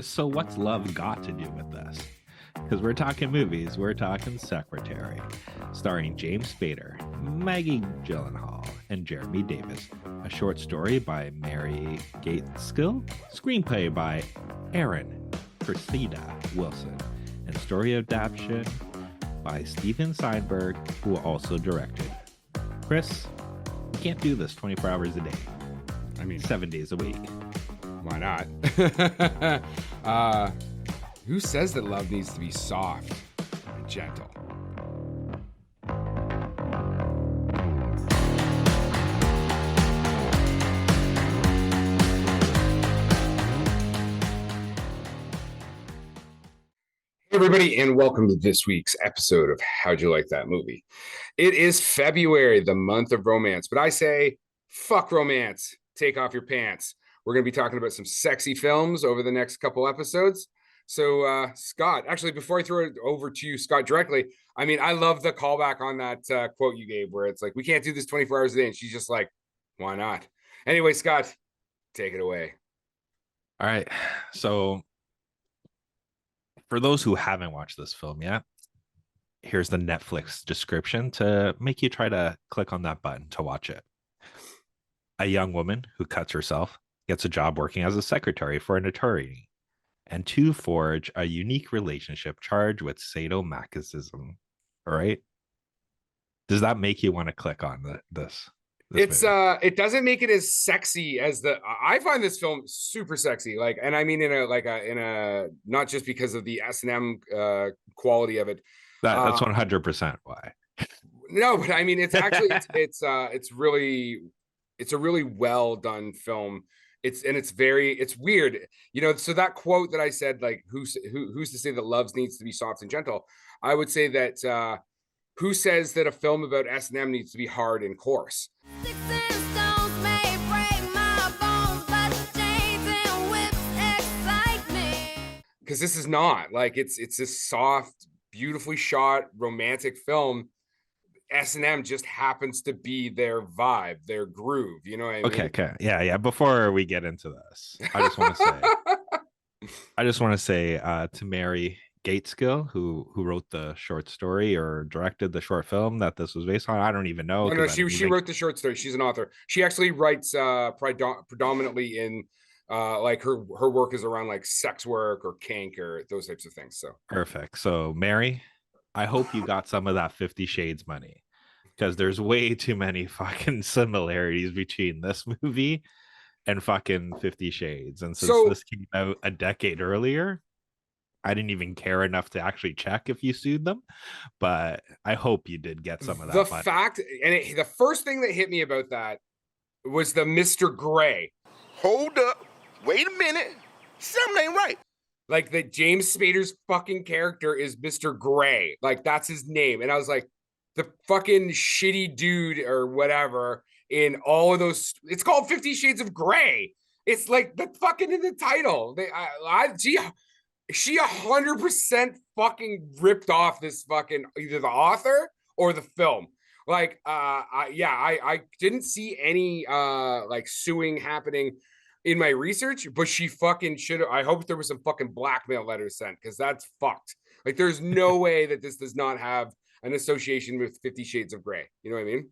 So what's love got to do with this? Because we're talking movies, we're talking Secretary, starring James Spader, Maggie Gyllenhaal, and Jeremy Davis. A short story by Mary Gateskill, screenplay by Aaron Cressida Wilson, and story adaptation by Steven Steinberg, who also directed. Chris, you can't do this 24 hours a day. I mean, 7 days a week. why not? Who says that love needs to be soft and gentle? Hey everybody, and welcome to this week's episode of How'd You Like That Movie? It is February, the month of romance, but I say, fuck romance. Take off your pants. We're going to be talking about some sexy films over the next couple episodes. So, Scott, actually, before I throw it over to you, Scott, directly, I mean, I love the callback on that quote you gave where it's like, we can't do this 24 hours a day. And she's just like, why not? Anyway, Scott, take it away. All right. So, for those who haven't watched this film yet, here's the Netflix description to make you try to click on that button to watch it. A young woman who cuts herself gets a job working as a secretary for an attorney, and two forge a unique relationship charged with sadomasochism. All right. Does that make you want to click on this movie? It doesn't make it as sexy as I find this film super sexy, like, and I mean in a not just because of the S&M quality of it. That's 100% why. No, but I mean it's actually it's a really well done film. It's weird, you know. So that quote that I said, like, who's to say that love needs to be soft and gentle? I would say that who says that a film about S&M needs to be hard and coarse? Because this is not like it's this soft, beautifully shot, romantic film. S&M just happens to be their vibe, their groove. You know what I mean? Okay. Yeah. Before we get into this, I just want to say to Mary Gateskill, who wrote the short story or directed the short film that this was based on. I don't even know. No, she wrote the short story. She's an author. She actually writes predominantly in like her work is around like sex work or kink or those types of things. So perfect. So Mary, I hope you got some of that 50 Shades money, because there's way too many fucking similarities between this movie and fucking 50 Shades. And since this came out a decade earlier, I didn't even care enough to actually check if you sued them, but I hope you did get some of that money. The first thing that hit me about that was the Mr. Gray. Hold up. Wait a minute. Something ain't right. Like, the James Spader's fucking character is Mr. Gray. Like, that's his name. And I was like, the fucking shitty dude or whatever in all of those. It's called 50 Shades of Gray. It's like the fucking in the title. She 100% fucking ripped off this fucking either the author or the film. Like, I didn't see any like suing happening in my research, but she fucking should have. I hope there was some fucking blackmail letters sent, because that's fucked. Like, there's no way that this does not have an association with 50 Shades of Grey. You know what I mean?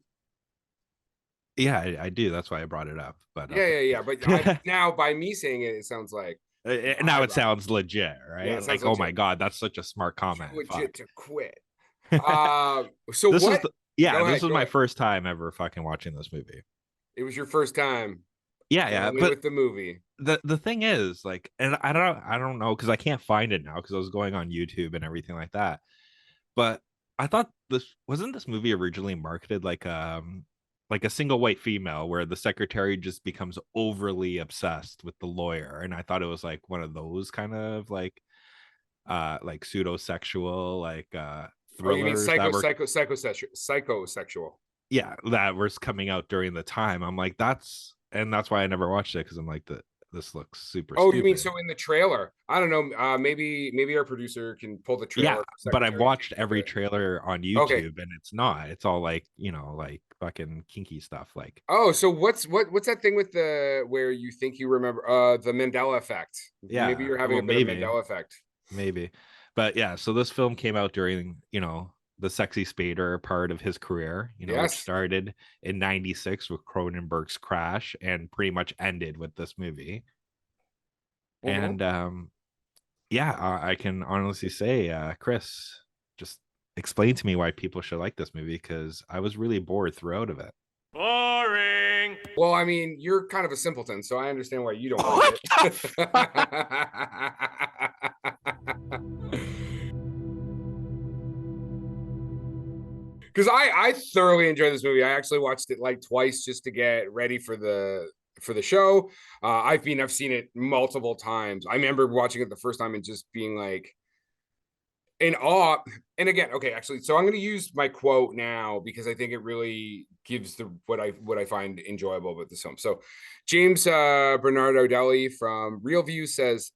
Yeah, I do. That's why I brought it up. But yeah. But now by me saying it, it sounds like now it sounds legit, right? Yeah, like, legit. Oh my god, that's such a smart comment. Legit to quit. So this what? This was my first time ever fucking watching this movie. It was your first time. Yeah, but with the movie, the thing is, like, and I don't know, because I can't find it now because I was going on YouTube and everything like that. But I thought this movie originally marketed like a single white female where the secretary just becomes overly obsessed with the lawyer, and I thought it was like one of those kind of like pseudo-sexual like thrillers. Oh, you mean psychosexual? Yeah, that was coming out during the time. I'm like, that's why I never watched it, because I'm like, this looks super Oh, you mean stupid. so in the trailer? I don't know. Maybe our producer can pull the trailer Yeah, for but I've Secretary and watched take every the. trailer on Okay. YouTube and it's not. It's all like, like fucking kinky stuff. Like, Oh, so what's that thing with the where you think you remember the Mandela effect? Maybe yeah, you're having well, a bit of maybe, Mandela effect. maybe. But yeah, so this film came out during, the sexy Spader part of his career, which Yes. started in 96 with Cronenberg's Crash and pretty much ended with this movie. Mm-hmm. And yeah, I can honestly say, Chris, just explain to me why people should like this movie because I was really bored throughout of it. Boring. Well, I mean, you're kind of a simpleton, so I understand why you don't like What the it. Because I thoroughly enjoyed this movie. I actually watched it like twice just to get ready for the show. I've seen it multiple times. I remember watching it the first time and just being like in awe. And again, okay, actually, so I'm going to use my quote now because I think it really gives the what I find enjoyable about this film. So, James Bernard O'Delly from Real View says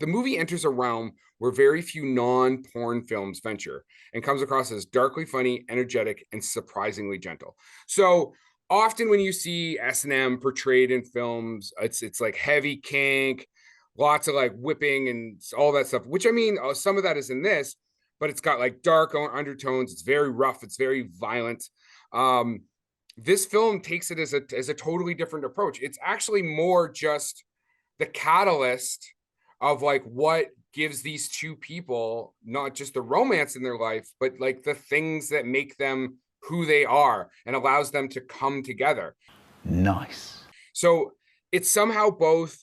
the movie enters a realm where very few non-porn films venture and comes across as darkly funny, energetic, and surprisingly gentle. So often when you see S&M portrayed in films, it's like heavy kink, lots of like whipping and all that stuff, which I mean, some of that is in this, but it's got like dark undertones. It's very rough. It's very violent. Um, this film takes it as a totally different approach. It's actually more just the catalyst of like what gives these two people not just the romance in their life, but like the things that make them who they are and allows them to come together. Nice. So it's somehow both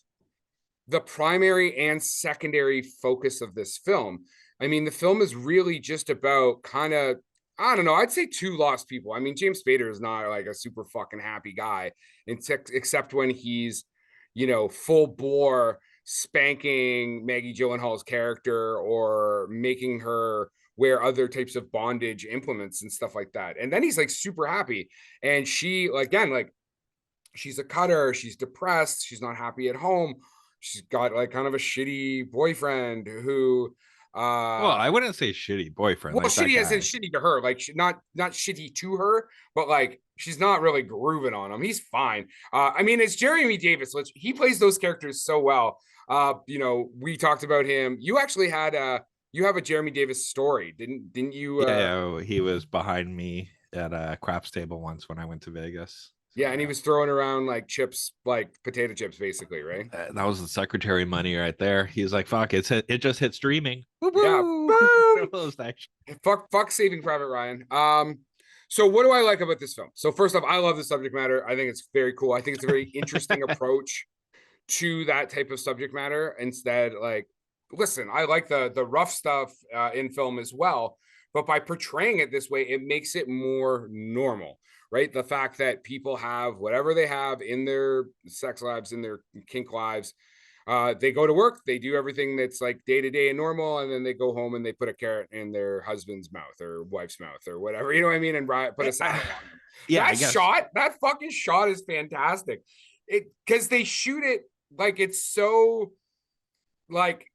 the primary and secondary focus of this film. I mean, the film is really just about kind of, I don't know, I'd say two lost people. I mean, James Spader is not like a super fucking happy guy, except when he's, full bore spanking Maggie Gyllenhaal's character or making her wear other types of bondage implements and stuff like that. And then he's like super happy. And she, again, like she's a cutter, she's depressed, she's not happy at home, she's got like kind of a shitty boyfriend who Well, I wouldn't say shitty boyfriend well like that shitty isn't guy. shitty to her, like not shitty to her, but like she's not really grooving on him. He's fine. I mean, it's Jeremy Davis, which he plays those characters so well. We talked about him. You actually had you have a Jeremy Davis story, didn't you? Yeah, he was behind me at a craps table once when I went to Vegas. So, Yeah, and he was throwing around like chips, like potato chips, basically, right? that was the secretary money right there. He's like, "Fuck, it just hit streaming." Yeah, Woo-woo! boom. Actually. Fuck Saving Private Ryan. So what do I like about this film? So first off, I love the subject matter. I think it's very cool. I think it's a very interesting approach to that type of subject matter. Instead, like, listen, I like the rough stuff in film as well, but by portraying it this way, it makes it more normal, right? The fact that people have whatever they have in their sex lives, in their kink lives, they go to work, they do everything that's like day to day and normal, and then they go home and they put a carrot in their husband's mouth or wife's mouth or whatever, you know what I mean, and put a saddle on them. Yeah, I That guess. that fucking shot is fantastic. It because they shoot it like it's so like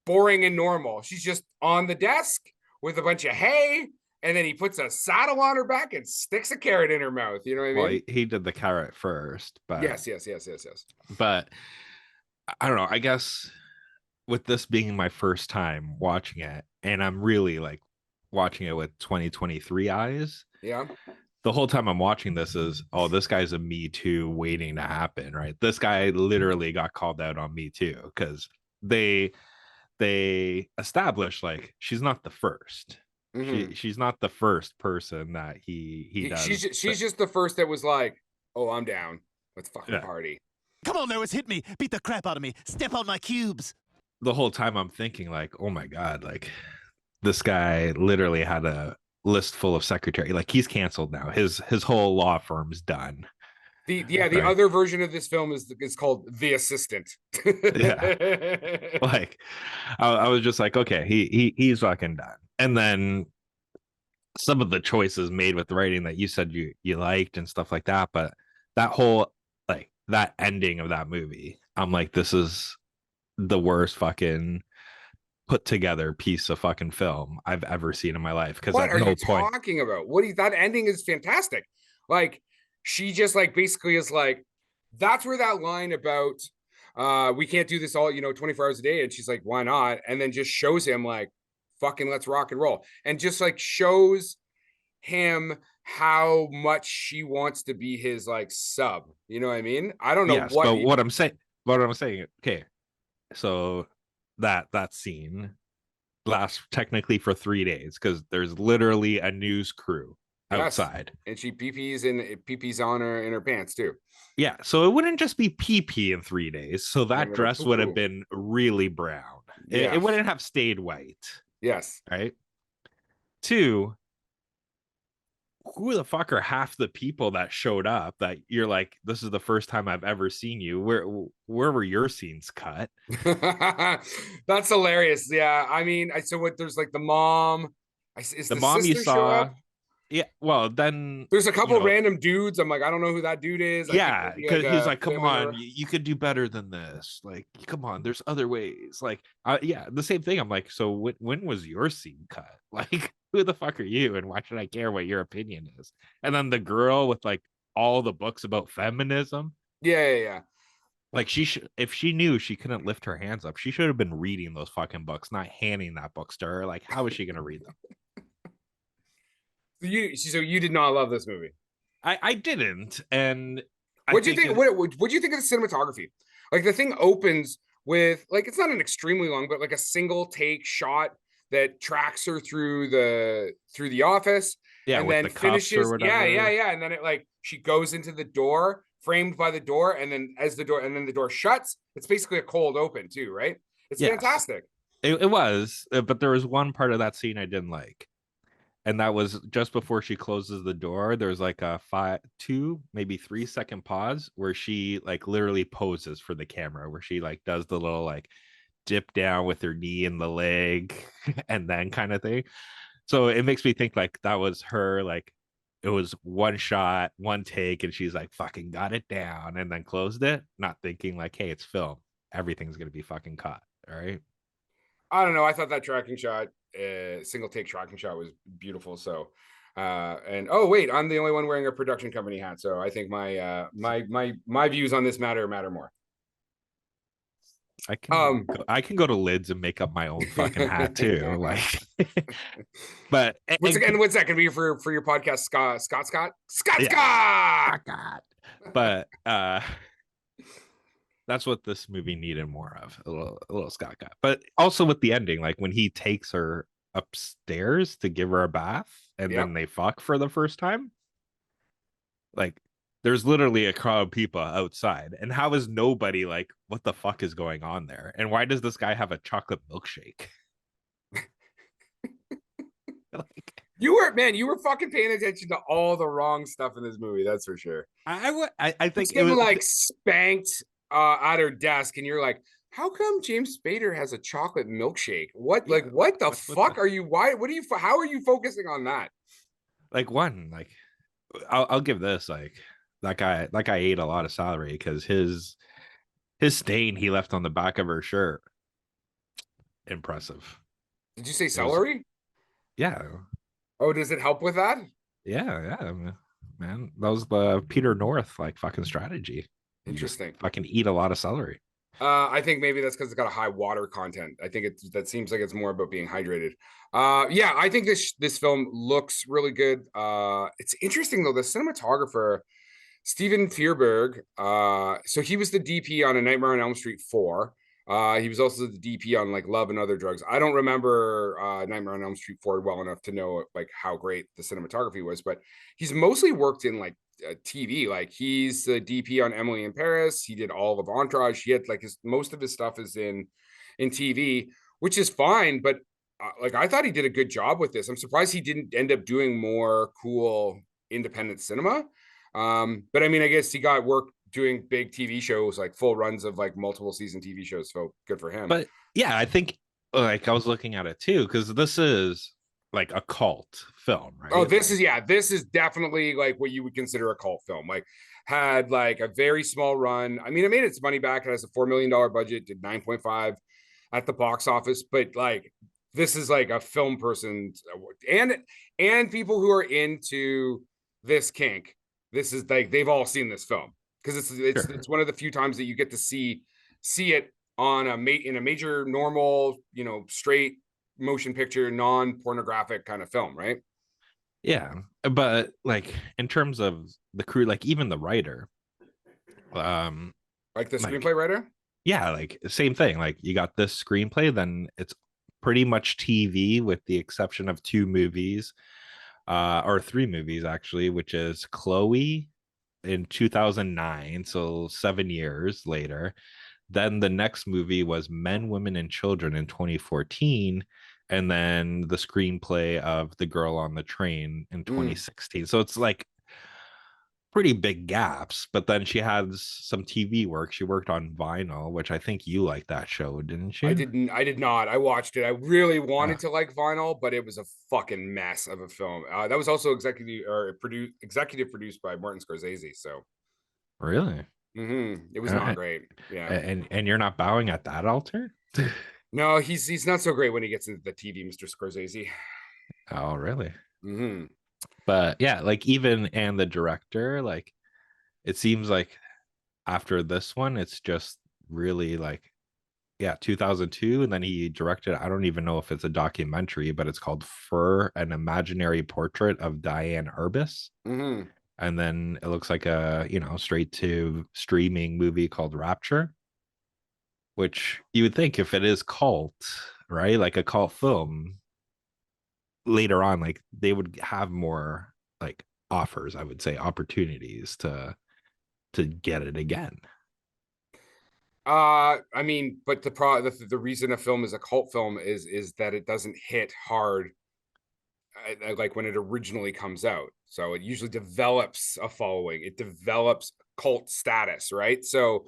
boring and normal. She's just on the desk with a bunch of hay, and then he puts a saddle on her back and sticks a carrot in her mouth. You know what I Well, mean? he did the carrot first, Yes. but I don't know. I guess with this being my first time watching it, and I'm really like watching it with 2023 eyes. Yeah. The whole time I'm watching this is, oh, this guy's a Me Too waiting to happen, right? This guy literally got called out on Me Too because they established like she's not the first. Mm-hmm. She's not the first person that he does. She's just the first that was like, oh, I'm down. Let's fucking party. Come on, Noah's hit me. Beat the crap out of me. Step on my cubes. The whole time I'm thinking like, oh my god, like this guy literally had a list full of secretary. Like he's canceled now. His whole law firm's done. The other version of this film is called The Assistant. Yeah. Like I was just like, okay, he's fucking done. And then some of the choices made with the writing that you said you liked and stuff like that, but that whole like that ending of that movie, I'm like, this is the worst fucking put together piece of fucking film I've ever seen in my life. Because What at are you no point, talking about? What do you, that ending is fantastic. Like she just like basically is like, that's where that line about we can't do this all, 24 hours a day. And she's like, why not? And then just shows him like fucking let's rock and roll. And just like shows him how much she wants to be his like sub. You know what I mean? I don't know yes, what but what I'm saying, okay, so that scene lasts technically for 3 days because there's literally a news crew yes. outside. And she pee-pees on her in her pants too. Yeah, so it wouldn't just be pee in 3 days. So that Remember the dress would have poo-poo. been really brown. It Yeah. wouldn't have stayed white, Yes. right? Two, who the fuck are half the people that showed up that you're like, this is the first time I've ever seen you? Where were your scenes cut? That's hilarious. Yeah. I mean, so what there's like the mom. Is The the mom you sister show saw, up? yeah, well, then, There's a you couple know, random dudes. I'm like, I don't know who that dude is. I think yeah, maybe like because he's a like, come family on, member. you could do better than this. Like, come on, there's other ways. Like, yeah, the same thing. I'm like, so when was your scene cut? Like, who the fuck are you? And why should I care what your opinion is? And then the girl with like all the books about feminism, Yeah. like she should, if she knew she couldn't lift her hands up, she should have been reading those fucking books, not handing that books to her. Like, how is she gonna read them? So you did not love this movie. I didn't, and I What do you think think? What do you think of the cinematography? Like the thing opens with like it's not an extremely long, but like a single take shot that tracks her through the office yeah, and with then the cuffs or finishes. whatever. Yeah. And then it like she goes into the door, framed by the door, and then the door shuts. It's basically a cold open too, right? It's Yes, fantastic. it was, but there was one part of that scene I didn't like, and that was just before she closes the door. There's like a 2 maybe 3 second pause where she like literally poses for the camera, where she like does the little like dip down with her knee in the leg and then kind of thing. So it makes me think like that was her, like it was one shot, one take, and she's like fucking got it down and then closed it, not thinking like, hey, it's film, everything's gonna be fucking caught. All right. I don't know. I thought that tracking shot, single take tracking shot, was beautiful. So, and oh wait, I'm the only one wearing a production company hat. So I think my views on this matter more. I can Um, go, I can go to Lids and make up my own fucking hat too. Like, but what's that gonna be for your podcast, Scott? yeah, God. But that's what this movie needed more of, a little Scott guy. But also with the ending, like when he takes her upstairs to give her a bath and then Yep. they fuck for the first time, like there's literally a crowd of people outside, and how is nobody like, what the fuck is going on there, and why does this guy have a chocolate milkshake? Like, You were fucking paying attention to all the wrong stuff in this movie. That's for sure. I think It's it getting was, like spanked at her desk, and you're like, how come James Spader has a chocolate milkshake? What yeah, like what the what the, fuck are you? Why? What are you? How are you focusing on that? like one, like I'll give this, like that guy ate a lot of salary because his stain he left on the back of her shirt, impressive. Did you say It was, celery? yeah, Oh, does it help with that? yeah, man, that was the Peter North like fucking strategy. You just Interesting. fucking eat a lot of celery. I think maybe that's because it's got a high water content. I think that seems like it's more about being hydrated. Yeah, I think this film looks really good. It's interesting though, the cinematographer, Steven Fierberg, so he was the DP on A Nightmare on Elm Street 4. He was also the DP on like Love and Other Drugs. I don't remember Nightmare on Elm Street 4 well enough to know like how great the cinematography was, but he's mostly worked in like TV. Like he's the DP on Emily in Paris. He did all of Entourage. He had like most of his stuff is in TV, which is fine, but like I thought he did a good job with this. I'm surprised he didn't end up doing more cool independent cinema. But I mean, I guess he got work doing big TV shows, like full runs of like multiple season TV shows. So good for him. But yeah, I think like I was looking at it too because this is like a cult film, right? Oh, this is definitely like what you would consider a cult film. Like had like a very small run. I mean, it made its money back. It has a $4 million budget, did 9.5 at the box office, but like this is like a film person and people who are into this kink. This is like they've all seen this film because Sure. it's one of the few times that you get to see it on in a major normal, straight motion picture, non-pornographic kind of film, right? Yeah, but like in terms of the crew, like even the writer, um, Like the like screenplay writer. yeah, like same thing. Like you got this screenplay, then it's pretty much TV with the exception of two movies, or three movies actually, which is Chloe in 2009, so 7 years later. Then the next movie was Men, Women, and Children in 2014. And then the screenplay of The Girl on the Train in 2016. So it's like pretty big gaps. But then she has some TV work. She worked on Vinyl, which I think you liked that show, didn't you? I did not. I watched it. I really wanted Ah, to like Vinyl, but it was a fucking mess of a film. That was also executive produced by Martin Scorsese. So really? it was not Uh, great. Yeah. and you're not bowing at that altar? No, he's not so great when he gets into the TV, Mr. Scorsese. Oh, really? Mm-hmm. But yeah, like even and the director, like it seems like after this one, it's just really like, yeah, 2002. And then he directed, I don't even know if it's a documentary, but it's called Fur, an Imaginary Portrait of Diane Arbus. Mm-hmm. And then it looks like a, straight to streaming movie called Rapture, which you would think if it is cult, right? Like a cult film later on, like they would have more like offers, I would say, opportunities to get it again. I mean, but the reason a film is a cult film is that it doesn't hit hard like when it originally comes out. So it usually develops a following. It develops cult status, right? So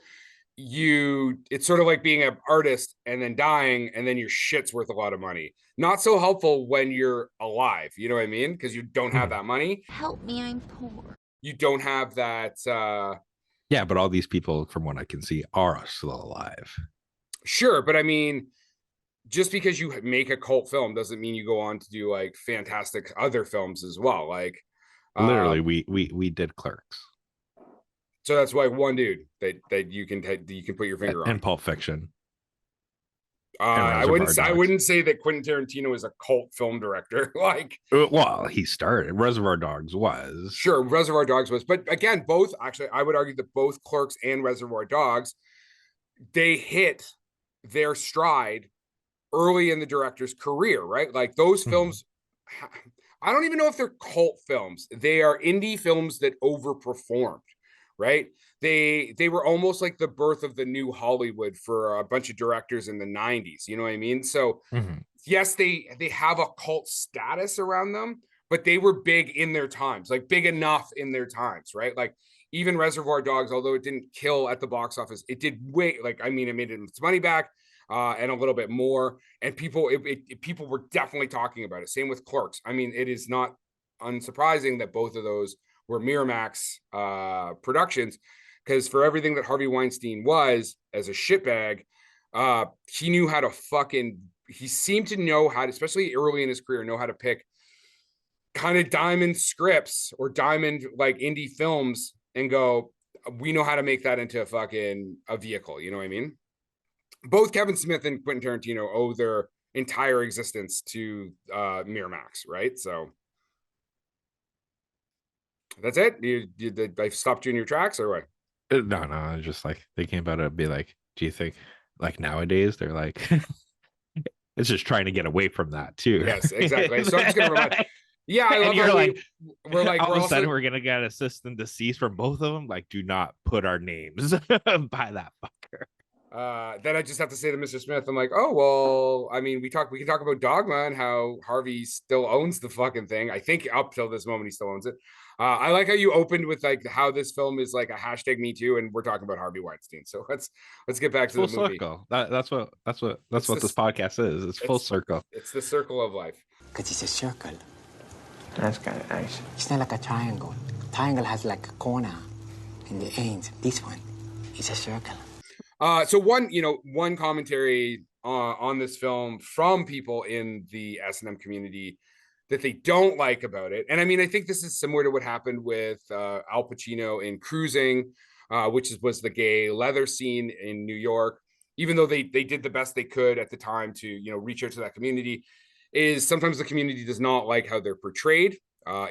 it's sort of like being an artist and then dying and then your shit's worth a lot of money. Not so helpful when you're alive, you know what I mean? Because you don't have that money. Help me, I'm poor. You don't have that Yeah, but all these people, from what I can see, are still alive. sure, but I mean, just because you make a cult film doesn't mean you go on to do like fantastic other films as well. Like Literally, we did Clerks so that's like one dude that you can put your finger on. and Pulp Fiction and I Reservoir Dogs. wouldn't say that Quentin Tarantino is a cult film director. Like, Well, he started. Reservoir Dogs was sure, Reservoir Dogs was, but again, both actually, I would argue that both Clerks and Reservoir Dogs, they hit their stride early in the director's career, right? Like those films, I don't even know if they're cult films. They are indie films that overperformed, right? They were almost like the birth of the new Hollywood for a bunch of directors in the 90s. You know what I mean? So yes, they have a cult status around them, but they were big in their times, like big enough in their times, right? Like even Reservoir Dogs, although it didn't kill at the box office, it did like, I mean, it made its money back and a little bit more. And people were definitely talking about it. Same with Clerks. I mean, it is not unsurprising that both of those were Miramax productions, because for everything that Harvey Weinstein was as a shitbag, he knew how to he seemed to know how to, especially early in his career, know how to pick kind of diamond scripts or diamond like indie films and go, we know how to make that into a vehicle. You know what I mean? Both Kevin Smith and Quentin Tarantino owe their entire existence to Miramax, right? So that's it. I stopped you in your tracks or what? no, just like thinking about it, be like, do you think like nowadays they're like it's just trying to get away from that too? Yes, exactly. So I'm just gonna remind. Yeah, I love and you're how like, we're like all we're of a also sudden we're gonna get assist and deceased from both of them. Like, do not put our names by that fucker. then I just have to say to Mr. Smith, I'm like, oh well, I mean, we can talk about Dogma and how Harvey still owns the fucking thing. I think up till this moment he still owns it. I like how you opened with like how this film is like a hashtag Me Too, and we're talking about Harvey Weinstein. So let's get back to Full the movie. circle. That's what this podcast is. It's full circle. It's the circle of life. Because it's a circle. That's kind of nice. It's not like a triangle. Triangle has like a corner in the ends. This one is a circle. So one commentary on this film from people in the S&M community that they don't like about it. And I mean, I think this is similar to what happened with Al Pacino in Cruising, which was the gay leather scene in New York. Even though they did the best they could at the time to reach out to that community, is sometimes the community does not like how they're portrayed.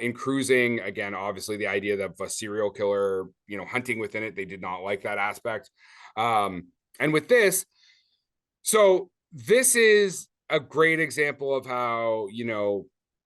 In Cruising, again, obviously the idea of a serial killer, hunting within it, they did not like that aspect. And with this, so this is a great example of how,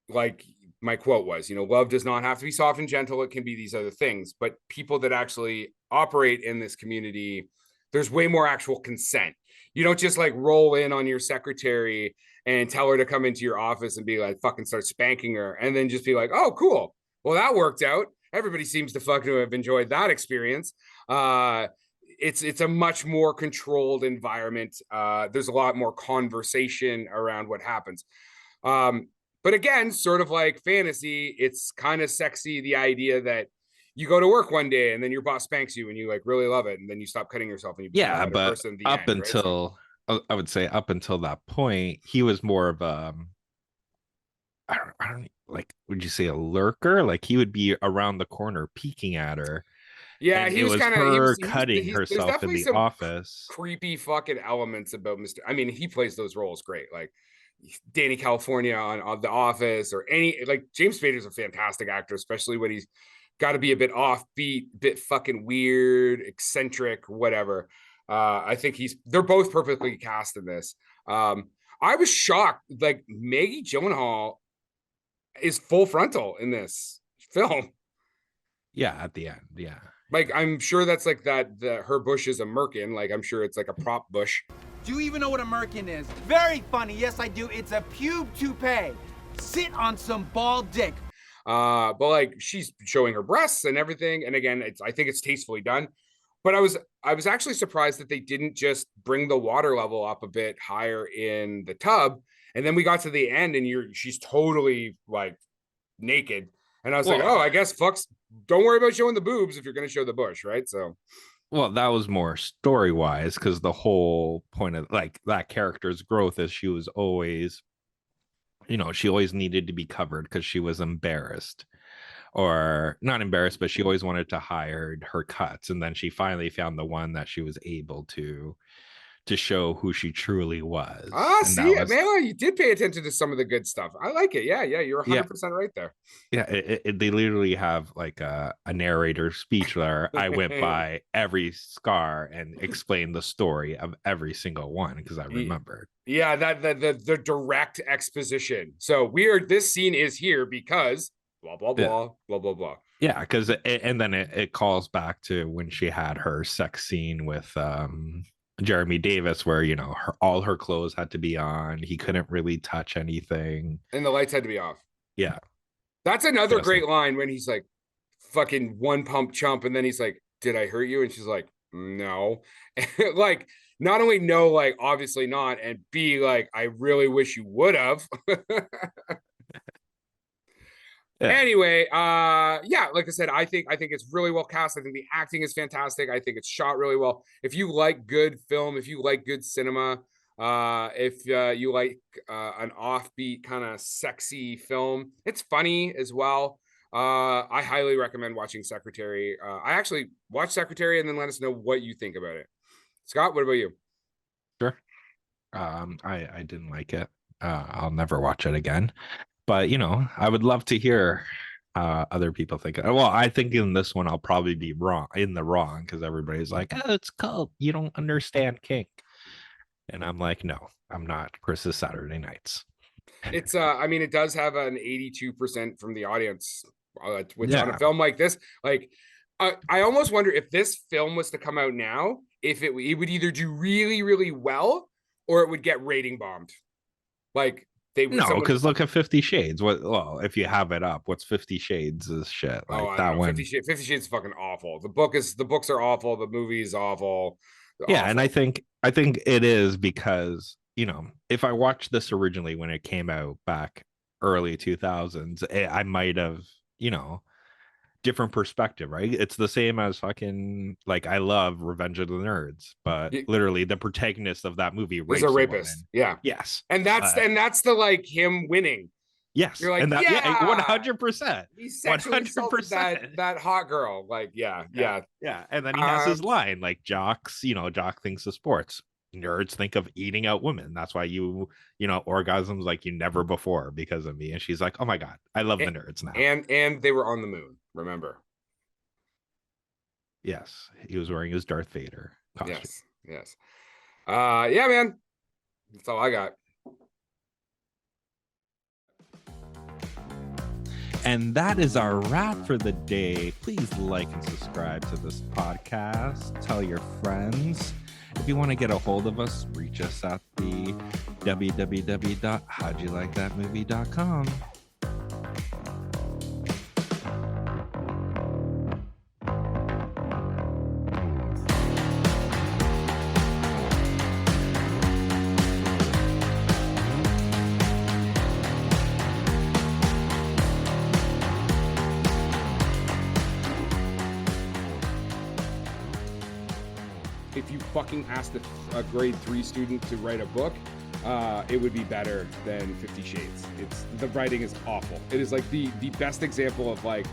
like my quote was, love does not have to be soft and gentle. It can be these other things. But people that actually operate in this community, there's way more actual consent. You don't just like roll in on your secretary and tell her to come into your office and be like, fucking start spanking her. And then just be like, oh, cool. Well, that worked out. Everybody seems to fucking have enjoyed that experience. It's a much more controlled environment. There's a lot more conversation around what happens. But again, sort of like fantasy, it's kind of sexy, the idea that you go to work one day and then your boss spanks you and you like really love it, and then you stop cutting yourself and you become a better but person at the up end, right? until I would say up until that point, he was more of I don't like, would you say a lurker? Like he would be around the corner peeking at her. Yeah, And he it was was kind of her cutting there's herself in definitely the some office. creepy fucking elements about Mr. I mean, he plays those roles great, like Danny California on The Office, or any like James Spader's a fantastic actor, especially when he's got to be a bit offbeat, bit fucking weird, eccentric, whatever. I think they're both perfectly cast in this. I was shocked, like Maggie Gyllenhaal is full frontal in this film. Yeah, at the end. Yeah. Like, I'm sure that's like her bush is a merkin. Like, I'm sure it's like a prop bush. Do you even know what a merkin is? Very funny. Yes, I do. It's a pube toupee. Sit on some bald dick. But like she's showing her breasts and everything. And again, I think it's tastefully done. But I was actually surprised that they didn't just bring the water level up a bit higher in the tub. And then we got to the end and she's totally like naked. And I was like, oh, I guess fucks, don't worry about showing the boobs if you're going to show the bush, right? So, well, that was more story wise, because the whole point of like that character's growth is she was always, she always needed to be covered because she was embarrassed, or not embarrassed, but she always wanted to hide her cuts. And then she finally found the one that she was able to show who she truly was. See, Mela, you did pay attention to some of the good stuff. I like it. Yeah, you're 100% right there. Yeah, they literally have like a narrator speech where I went by every scar and explained the story of every single one because I remembered. Yeah, that the direct exposition. So this scene is here because blah blah blah blah blah blah. Yeah, because and then it calls back to when she had her sex scene with Jeremy Davis, where all her clothes had to be on. He couldn't really touch anything, and the lights had to be off. Yeah, that's another great line when he's like, "Fucking one pump chump," and then he's like, "Did I hurt you?" And she's like, "No." Like, not only no, like obviously not, and B, like, I really wish you would have. Yeah. Anyway, like I said, I think it's really well cast. I think the acting is fantastic. I think it's shot really well. If you like good film, if you like good cinema, if you like an offbeat kind of sexy film, it's funny as well. I highly recommend watching Secretary. I actually watched Secretary, and then let us know what you think about it. Scott, what about you? Sure. I didn't like it. I'll never watch it again. But I would love to hear other people think. Well, I think in this one I'll probably be wrong because everybody's like, "Oh, it's cult. You don't understand kink," and I'm like, "No, I'm not." Chris's Saturday Nights. It's I mean, it does have an 82% from the audience, which on a film like this, like I almost wonder if this film was to come out now, if it would either do really really well or it would get rating bombed. Like. No, because look at 50 Shades. Well, if you have it up, what's 50 Shades is shit. Like that one. 50 Shades is fucking awful. The books are awful. The movie is awful. Yeah, awful. And I think it is because if I watched this originally when it came out back early 2000s, I might have, you know, different perspective, right? It's the same as fucking like I love Revenge of the Nerds, but literally the protagonist of that movie He's a rapist. Yeah. Yes. And that's the like him winning. Yes. You're like, and that, yeah, 100%. He sexually assaulted that hot girl. Like, yeah. And then he has his line like jocks, you know, jock thinks of sports. Nerds think of eating out women. That's why you know, orgasms like you never before because of me. And she's like, oh my God, I love the nerds now. And they were on the moon, remember? Yes. He was wearing his Darth Vader costume. Yes. Yeah, man. That's all I got. And that is our wrap for the day. Please like and subscribe to this podcast. Tell your friends. If you want to get a hold of us, reach us at the www.howdyoulikethatmovie.com. If you fucking asked a grade 3 student to write a book, it would be better than 50 Shades. The writing is awful. It is like the best example of like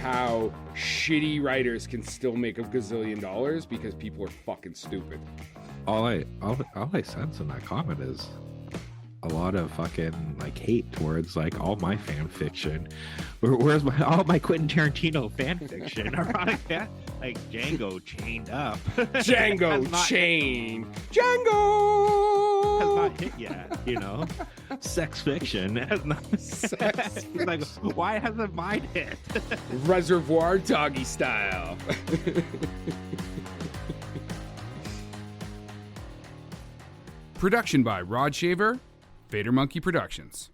how shitty writers can still make $1 gazillion because people are fucking stupid. All I sense in that comment is a lot of fucking like hate towards like all my fan fiction. Where's all my Quentin Tarantino fan fiction? Erotic fan, like Django chained up. Django Django has not hit yet. You know, sex fiction has not. Sex like, why hasn't mine hit? Reservoir Doggy style. Production by Rod Shaver, Vader Monkey Productions.